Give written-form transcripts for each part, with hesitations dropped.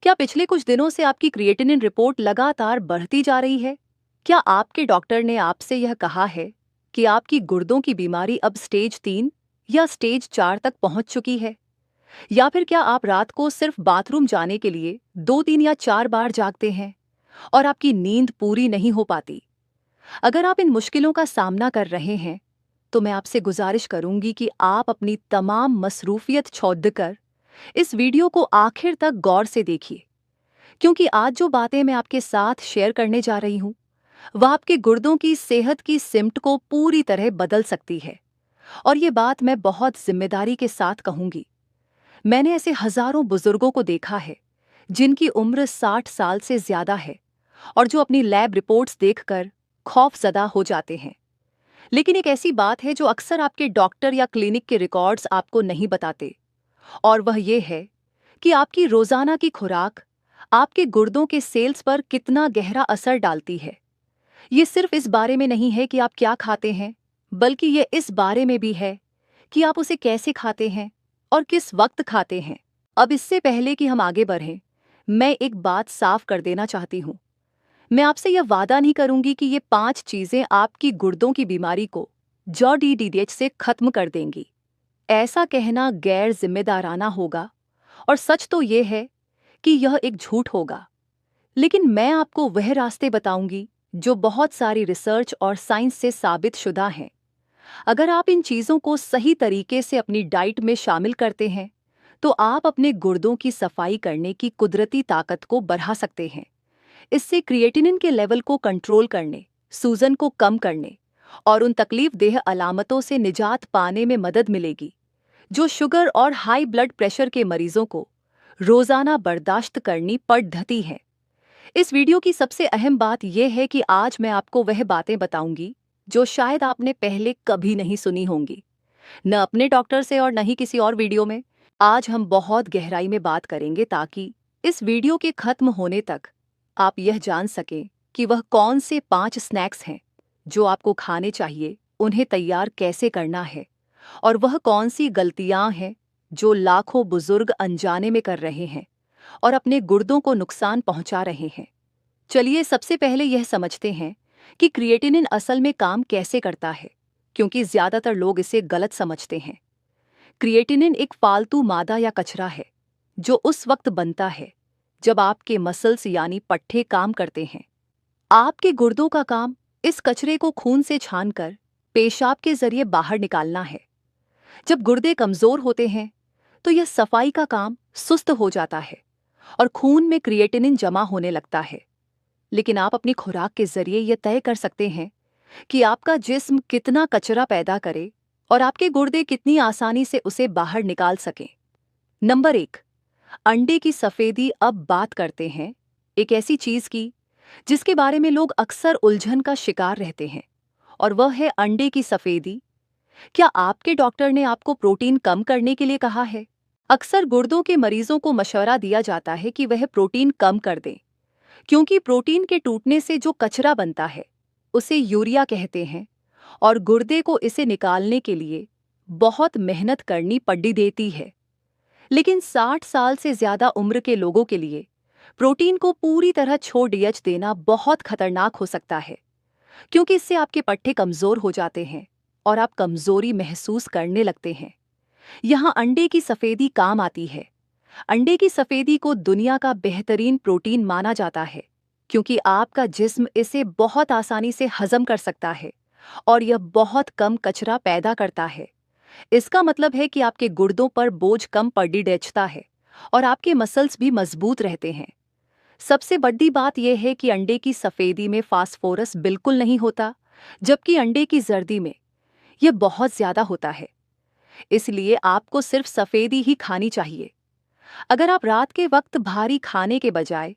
क्या पिछले कुछ दिनों से आपकी क्रिएटिनिन रिपोर्ट लगातार बढ़ती जा रही है? क्या आपके डॉक्टर ने आपसे यह कहा है कि आपकी गुर्दों की बीमारी अब स्टेज 3 या स्टेज 4 तक पहुंच चुकी है? या फिर क्या आप रात को सिर्फ बाथरूम जाने के लिए 2, 3 या 4 बार जागते हैं और आपकी नींद पूरी नहीं हो पाती? अगर आप इन मुश्किलों का सामना कर रहे हैं, तो मैं आपसे गुजारिश करूंगी कि आप अपनी तमाम मसरूफियत छोड़कर इस वीडियो को आखिर तक गौर से देखिए, क्योंकि आज जो बातें मैं आपके साथ शेयर करने जा रही हूं, वह आपके गुर्दों की सेहत की सिमट को पूरी तरह बदल सकती है। और ये बात मैं बहुत जिम्मेदारी के साथ कहूंगी। मैंने ऐसे हजारों बुजुर्गों को देखा है जिनकी उम्र 60 साल से ज्यादा है और जो अपनी लैब रिपोर्ट्स देखकर खौफजदा हो जाते हैं। लेकिन एक ऐसी बात है जो अक्सर आपके डॉक्टर या क्लिनिक के रिकॉर्ड्स आपको नहीं बताते, और वह ये है कि आपकी रोजाना की खुराक आपके गुर्दों के सेल्स पर कितना गहरा असर डालती है। ये सिर्फ इस बारे में नहीं है कि आप क्या खाते हैं, बल्कि ये इस बारे में भी है कि आप उसे कैसे खाते हैं और किस वक्त खाते हैं। अब इससे पहले कि हम आगे बढ़ें, मैं एक बात साफ कर देना चाहती हूँ। मैं आपसे यह वादा नहीं करूंगी कि ये 5 चीजें आपकी गुर्दों की बीमारी को जॉ डीडीएच से खत्म कर देंगी। ऐसा कहना गैर जिम्मेदाराना होगा, और सच तो ये है कि यह एक झूठ होगा। लेकिन मैं आपको वह रास्ते बताऊंगी जो बहुत सारी रिसर्च और साइंस से साबित शुदा हैं। अगर आप इन चीज़ों को सही तरीके से अपनी डाइट में शामिल करते हैं, तो आप अपने गुर्दों की सफाई करने की कुदरती ताकत को बढ़ा सकते हैं। इससे क्रिएटिनिन के लेवल को कंट्रोल करने, सूजन को कम करने और उन तकलीफदेह अलामतों से निजात पाने में मदद मिलेगी जो शुगर और हाई ब्लड प्रेशर के मरीजों को रोजाना बर्दाश्त करनी पड़ती है। इस वीडियो की सबसे अहम बात यह है कि आज मैं आपको वह बातें बताऊंगी जो शायद आपने पहले कभी नहीं सुनी होंगी, न अपने डॉक्टर से और न ही किसी और वीडियो में। आज हम बहुत गहराई में बात करेंगे ताकि इस वीडियो के खत्म होने तक आप यह जान सकें कि वह कौन से 5 स्नैक्स हैं जो आपको खाने चाहिए, उन्हें तैयार कैसे करना है, और वह कौन सी गलतियां हैं जो लाखों बुजुर्ग अनजाने में कर रहे हैं और अपने गुर्दों को नुकसान पहुंचा रहे हैं। चलिए सबसे पहले यह समझते हैं कि क्रिएटिनिन असल में काम कैसे करता है, क्योंकि ज्यादातर लोग इसे गलत समझते हैं। क्रिएटिनिन एक फालतू मादा या कचरा है जो उस वक्त बनता है जब आपके मसल्स यानी पट्टे काम करते हैं। आपके गुर्दों का काम इस कचरे को खून से छानकर पेशाब के जरिए बाहर निकालना है। जब गुर्दे कमजोर होते हैं तो यह सफाई का काम सुस्त हो जाता है और खून में क्रिएटिनिन जमा होने लगता है। लेकिन आप अपनी खुराक के जरिए यह तय कर सकते हैं कि आपका जिस्म कितना कचरा पैदा करे और आपके गुर्दे कितनी आसानी से उसे बाहर निकाल सकें। नंबर 1, अंडे की सफेदी। अब बात करते हैं एक ऐसी चीज की जिसके बारे में लोग अक्सर उलझन का शिकार रहते हैं, और वह है अंडे की सफेदी। क्या आपके डॉक्टर ने आपको प्रोटीन कम करने के लिए कहा है? अक्सर गुर्दों के मरीजों को मशवरा दिया जाता है कि वह प्रोटीन कम कर दें, क्योंकि प्रोटीन के टूटने से जो कचरा बनता है उसे यूरिया कहते हैं, और गुर्दे को इसे निकालने के लिए बहुत मेहनत करनी पड़ी देती है। लेकिन 60 साल से ज्यादा उम्र के लोगों के लिए प्रोटीन को पूरी तरह छोड़ देना बहुत खतरनाक हो सकता है, क्योंकि इससे आपके पट्टे कमजोर हो जाते हैं और आप कमजोरी महसूस करने लगते हैं। यहाँ अंडे की सफेदी काम आती है। अंडे की सफेदी को दुनिया का बेहतरीन प्रोटीन माना जाता है, क्योंकि आपका जिस्म इसे बहुत आसानी से हजम कर सकता है और यह बहुत कम कचरा पैदा करता है। इसका मतलब है कि आपके गुर्दों पर बोझ कम पड़ता है और आपके मसल्स भी मजबूत रहते हैं। सबसे बड़ी बात यह है कि अंडे की सफेदी में फास्फोरस बिल्कुल नहीं होता, जबकि अंडे की जर्दी में यह बहुत ज्यादा होता है। इसलिए आपको सिर्फ सफेदी ही खानी चाहिए। अगर आप रात के वक्त भारी खाने के बजाय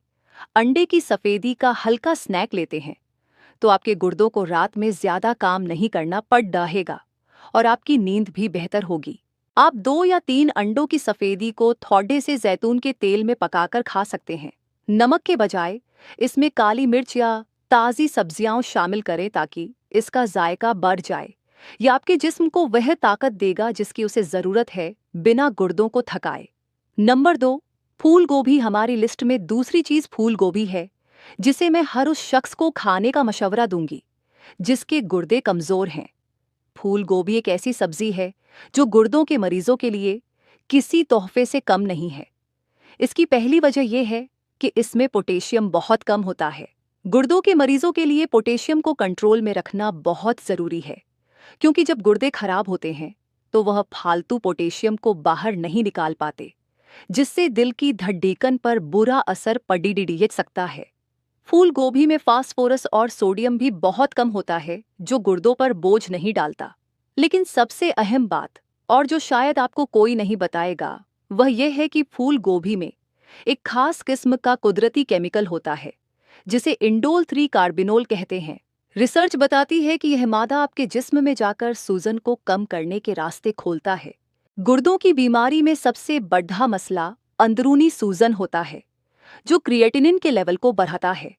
अंडे की सफेदी का हल्का स्नैक लेते हैं, तो आपके गुर्दों को रात में ज्यादा काम नहीं करना पड़ेगा और आपकी नींद भी बेहतर होगी। आप 2 या 3 अंडों की सफेदी को थोड़े से जैतून के तेल में पकाकर खा सकते हैं। नमक के बजाय इसमें काली मिर्च या ताज़ी सब्जियां शामिल करें ताकि इसका जायका बढ़ जाए। यह आपके जिस्म को वह ताकत देगा जिसकी उसे जरूरत है, बिना गुर्दों को थकाए। नंबर 2, फूल गोभी हमारी लिस्ट में दूसरी चीज फूल गोभी है, जिसे मैं हर उस शख्स को खाने का मशवरा दूंगी जिसके गुर्दे कमजोर हैं। फूल गोभी एक ऐसी सब्जी है जो गुर्दों के मरीजों के लिए किसी तोहफे से कम नहीं है। इसकी पहली वजह यह है कि इसमें पोटेशियम बहुत कम होता है। गुर्दों के मरीजों के लिए पोटेशियम को कंट्रोल में रखना बहुत जरूरी है, क्योंकि जब गुर्दे खराब होते हैं तो वह फालतू पोटेशियम को बाहर नहीं निकाल पाते, जिससे दिल की धड़धड़कन पर बुरा असर पड़ सकता है। फूल गोभी में फास्फोरस और सोडियम भी बहुत कम होता है, जो गुर्दों पर बोझ नहीं डालता। लेकिन सबसे अहम बात, और जो शायद आपको कोई नहीं बताएगा, वह यह है कि फूल गोभी में एक खास किस्म का कुदरती केमिकल होता है जिसे इंडोल 3 कार्बिनोल कहते हैं। रिसर्च बताती है कि यह मादा आपके जिस्म में जाकर सूजन को कम करने के रास्ते खोलता है। गुर्दों की बीमारी में सबसे बड़ा मसला अंदरूनी सूजन होता है, जो क्रिएटिनिन के लेवल को बढ़ाता है।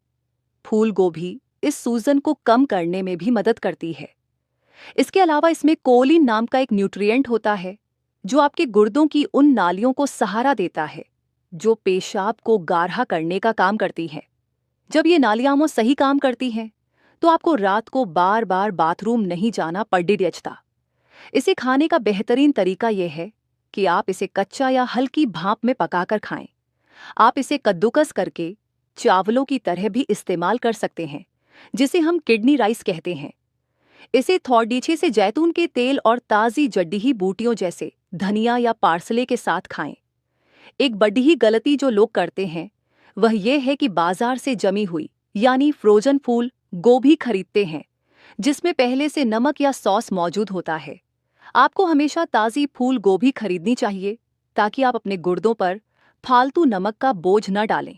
फूल गोभी इस सूजन को कम करने में भी मदद करती है। इसके अलावा इसमें कोलिन नाम का एक न्यूट्रिएंट होता है जो आपके गुर्दों की उन नालियों को सहारा देता है जो पेशाब को गाढ़ा करने का काम करती हैं। जब ये नालियां वो सही काम करती हैं तो आपको रात को बार बार बाथरूम नहीं जाना पड़ता। इसे खाने का बेहतरीन तरीका यह है कि आप इसे कच्चा या हल्की भाप में पकाकर खाएं। आप इसे कद्दूकस करके चावलों की तरह भी इस्तेमाल कर सकते हैं, जिसे हम किडनी राइस कहते हैं। इसे थोड़ीछे से जैतून के तेल और ताज़ी जड्डीही बूटियों जैसे धनिया या पार्सले के साथ खाएं। एक बड़ी ही गलती जो लोग करते हैं वह यह है कि बाजार से जमी हुई यानी फ्रोजन फूल गोभी खरीदते हैं, जिसमें पहले से नमक या सॉस मौजूद होता है। आपको हमेशा ताज़ी फूल गोभी खरीदनी चाहिए ताकि आप अपने गुर्दों पर फालतू नमक का बोझ न डालें।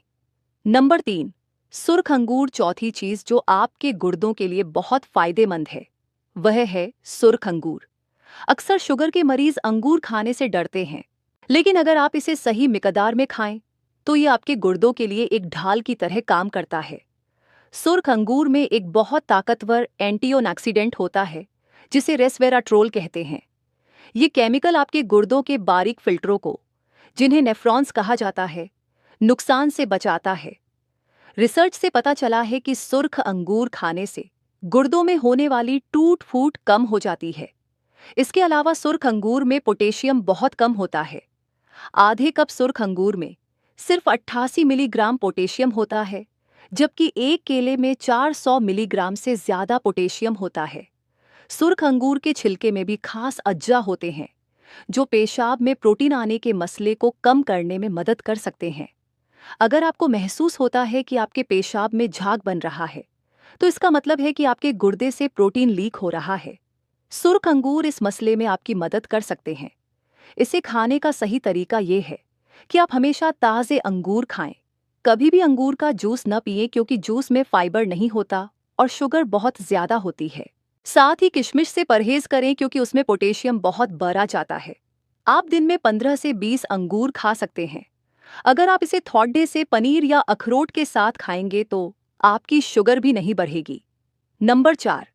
नंबर 3, सुर्ख अंगूर। चौथी चीज जो आपके गुर्दों के लिए बहुत फायदेमंद है वह है सुर्ख अंगूर। अक्सर शुगर के मरीज अंगूर खाने से डरते हैं, लेकिन अगर आप इसे सही मिकदार में खाएं तो ये आपके गुर्दों के लिए एक ढाल की तरह काम करता है। सुर्ख अंगूर में एक बहुत ताकतवर एंटीऑक्सीडेंट होता है जिसे रेस्वेराट्रोल कहते हैं। ये केमिकल आपके गुर्दों के बारीक फिल्टरों को, जिन्हें नेफ्रॉन्स कहा जाता है, नुकसान से बचाता है। रिसर्च से पता चला है कि सुर्ख अंगूर खाने से गुर्दों में होने वाली टूट फूट कम हो जाती है। इसके अलावा सुर्ख अंगूर में पोटेशियम बहुत कम होता है। आधे कप सुर्ख अंगूर में सिर्फ 88 मिलीग्राम पोटेशियम होता है, जबकि एक केले में 400 मिलीग्राम से ज्यादा पोटेशियम होता है। सुर्ख अंगूर के छिलके में भी खास अज्जा होते हैं जो पेशाब में प्रोटीन आने के मसले को कम करने में मदद कर सकते हैं। अगर आपको महसूस होता है कि आपके पेशाब में झाग बन रहा है तो इसका मतलब है कि आपके गुर्दे से प्रोटीन लीक हो रहा है। सुर्ख अंगूर इस मसले में आपकी मदद कर सकते हैं। इसे खाने का सही तरीका ये है कि आप हमेशा ताज़े अंगूर खाएं। कभी भी अंगूर का जूस न पिएं, क्योंकि जूस में फाइबर नहीं होता और शुगर बहुत ज्यादा होती है। साथ ही किशमिश से परहेज करें, क्योंकि उसमें पोटेशियम बहुत बढ़ा जाता है। आप दिन में 15 से 20 अंगूर खा सकते हैं। अगर आप इसे थोड़े से पनीर या अखरोट के साथ खाएंगे तो आपकी शुगर भी नहीं बढ़ेगी। Number 4,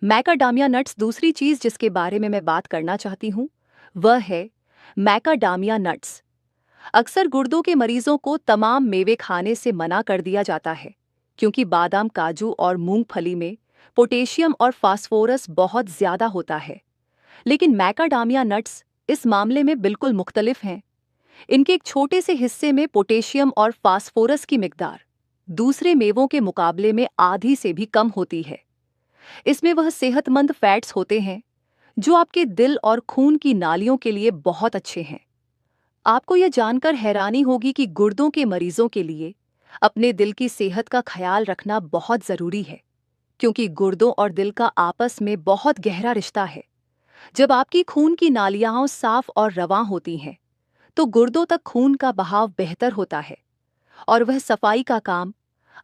macadamia nuts. दूसरी चीज जिसके बारे में मैं बात करना चाहती हूँ वह है मैकाडामिया नट्स। अक्सर गुर्दों के मरीजों को तमाम मेवे खाने से मना कर दिया जाता है, क्योंकि बादाम, काजू और मूंगफली में पोटेशियम और फास्फोरस बहुत ज्यादा होता है। लेकिन मैकाडामिया नट्स इस मामले में बिल्कुल मुख्तलिफ हैं। इनके एक छोटे से हिस्से में पोटेशियम और फास्फोरस की मिकदार दूसरे मेवों के मुकाबले में आधी से भी कम होती है। इसमें वह सेहतमंद फैट्स होते हैं जो आपके दिल और खून की नालियों के लिए बहुत अच्छे हैं। आपको यह जानकर हैरानी होगी कि गुर्दों के मरीजों के लिए अपने दिल की सेहत का ख्याल रखना बहुत जरूरी है, क्योंकि गुर्दों और दिल का आपस में बहुत गहरा रिश्ता है। जब आपकी खून की नालियां साफ और रवां होती हैं तो गुर्दों तक खून का बहाव बेहतर होता है और वह सफाई का काम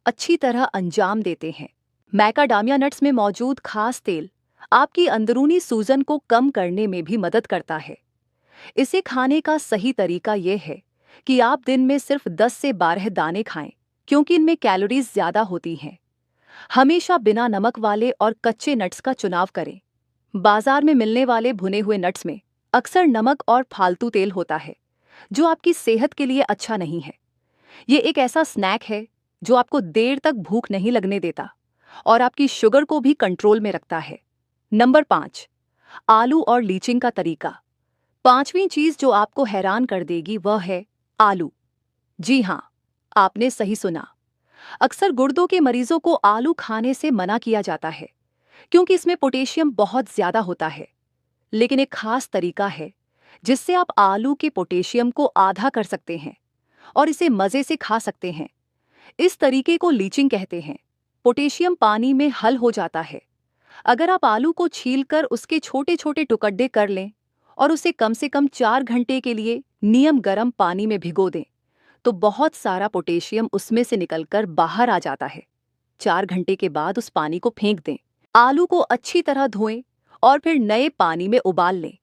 अच्छी तरह अंजाम देते हैं। मैकाडामिया नट्स में मौजूद खास तेल आपकी अंदरूनी सूजन को कम करने में भी मदद करता है। इसे खाने का सही तरीका यह है कि आप दिन में सिर्फ 10 से 12 दाने खाएं, क्योंकि इनमें कैलोरीज ज्यादा होती हैं। हमेशा बिना नमक वाले और कच्चे नट्स का चुनाव करें। बाजार में मिलने वाले भुने हुए नट्स में अक्सर नमक और फालतू तेल होता है, जो आपकी सेहत के लिए अच्छा नहीं है। ये एक ऐसा स्नैक है जो आपको देर तक भूख नहीं लगने देता और आपकी शुगर को भी कंट्रोल में रखता है। नंबर 5, आलू और लीचिंग का तरीका। पांचवी चीज जो आपको हैरान कर देगी वह है आलू। जी हाँ, आपने सही सुना। अक्सर गुर्दों के मरीजों को आलू खाने से मना किया जाता है क्योंकि इसमें पोटेशियम बहुत ज्यादा होता है। लेकिन एक खास तरीका है जिससे आप आलू के पोटेशियम को आधा कर सकते हैं और इसे मजे से खा सकते हैं। इस तरीके को लीचिंग कहते हैं। पोटेशियम पानी में हल हो जाता है। अगर आप आलू को छीलकर उसके छोटे छोटे टुकड़े कर लें और उसे कम से कम 4 घंटे के लिए नियम गर्म पानी में भिगो दें, तो बहुत सारा पोटेशियम उसमें से निकलकर बाहर आ जाता है। 4 घंटे के बाद उस पानी को फेंक दें। आलू को अच्छी तरह धोएं और फिर नए पानी में उबाल लें।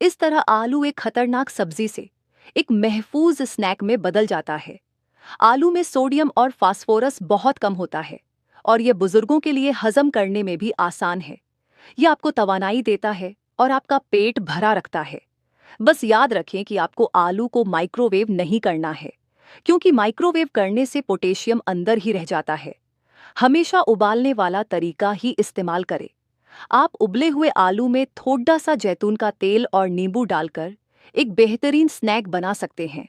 इस तरह आलू एक खतरनाक सब्जी से एक महफूज स्नैक में बदल जाता है। आलू में सोडियम और फास्फोरस बहुत कम होता है और यह बुजुर्गों के लिए हजम करने में भी आसान है। यह आपको तवानाई देता है और आपका पेट भरा रखता है। बस याद रखें कि आपको आलू को माइक्रोवेव नहीं करना है क्योंकि माइक्रोवेव करने से पोटेशियम अंदर ही रह जाता है। हमेशा उबालने वाला तरीका ही इस्तेमाल करें। आप उबले हुए आलू में थोड़ा सा जैतून का तेल और नींबू डालकर एक बेहतरीन स्नैक बना सकते हैं।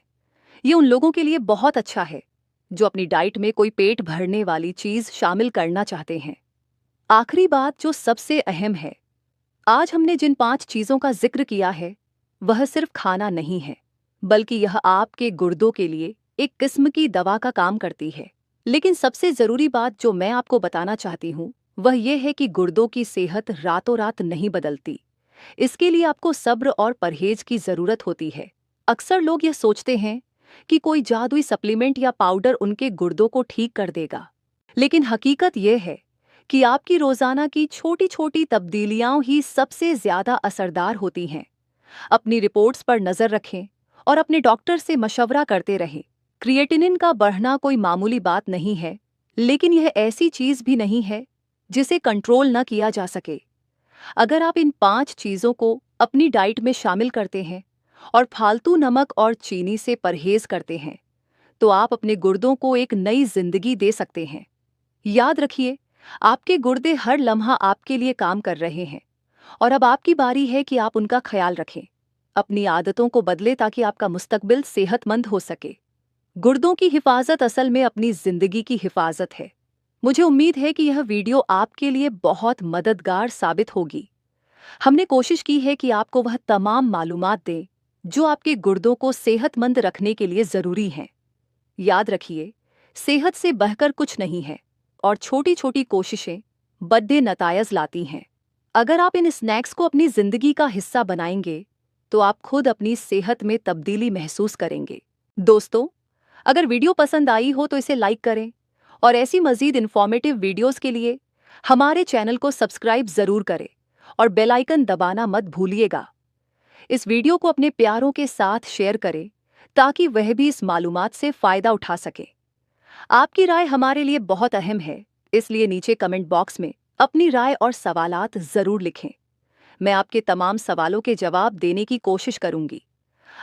ये उन लोगों के लिए बहुत अच्छा है जो अपनी डाइट में कोई पेट भरने वाली चीज शामिल करना चाहते हैं। आखिरी बात जो सबसे अहम है, आज हमने जिन 5 चीजों का जिक्र किया है वह सिर्फ खाना नहीं है, बल्कि यह आपके गुर्दों के लिए एक किस्म की दवा का काम करती है। लेकिन सबसे जरूरी बात जो मैं आपको बताना चाहती हूँ वह यह है कि गुर्दों की सेहत रातों रात नहीं बदलती। इसके लिए आपको सब्र और परहेज की जरूरत होती है। अक्सर लोग यह सोचते हैं कि कोई जादुई सप्लीमेंट या पाउडर उनके गुर्दों को ठीक कर देगा, लेकिन हकीकत यह है कि आपकी रोजाना की छोटी छोटी तब्दीलियां ही सबसे ज्यादा असरदार होती हैं। अपनी रिपोर्ट्स पर नजर रखें और अपने डॉक्टर से मशवरा करते रहें। क्रिएटिनिन का बढ़ना कोई मामूली बात नहीं है, लेकिन यह ऐसी चीज भी नहीं है जिसे कंट्रोल न किया जा सके। अगर आप इन 5 चीजों को अपनी डाइट में शामिल करते हैं और फालतू नमक और चीनी से परहेज करते हैं, तो आप अपने गुर्दों को एक नई जिंदगी दे सकते हैं। याद रखिए, आपके गुर्दे हर लम्हा आपके लिए काम कर रहे हैं और अब आपकी बारी है कि आप उनका ख्याल रखें। अपनी आदतों को बदलें ताकि आपका मुस्तकबिल सेहतमंद हो सके। गुर्दों की हिफाजत असल में अपनी जिंदगी की हिफाजत है। मुझे उम्मीद है कि यह वीडियो आपके लिए बहुत मददगार साबित होगी। हमने कोशिश की है कि आपको वह तमाम मालूमात दें जो आपके गुर्दों को सेहतमंद रखने के लिए ज़रूरी हैं। याद रखिए, सेहत से बढ़कर कुछ नहीं है और छोटी छोटी कोशिशें बड़े नतायज लाती हैं। अगर आप इन स्नैक्स को अपनी ज़िंदगी का हिस्सा बनाएंगे तो आप खुद अपनी सेहत में तब्दीली महसूस करेंगे। दोस्तों, अगर वीडियो पसंद आई हो तो इसे लाइक करें और ऐसी मज़ीद इन्फॉर्मेटिव वीडियोस के लिए हमारे चैनल को सब्सक्राइब ज़रूर करें और बेल आइकन दबाना मत भूलिएगा। इस वीडियो को अपने प्यारों के साथ शेयर करें ताकि वह भी इस मालूमात से फ़ायदा उठा सके। आपकी राय हमारे लिए बहुत अहम है, इसलिए नीचे कमेंट बॉक्स में अपनी राय और सवालात ज़रूर लिखें। मैं आपके तमाम सवालों के जवाब देने की कोशिश करूंगी।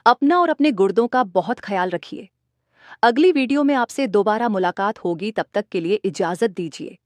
अपना और अपने गुर्दों का बहुत ख्याल रखिए। अगली वीडियो में आपसे दोबारा मुलाकात होगी, तब तक के लिए इजाज़त दीजिए।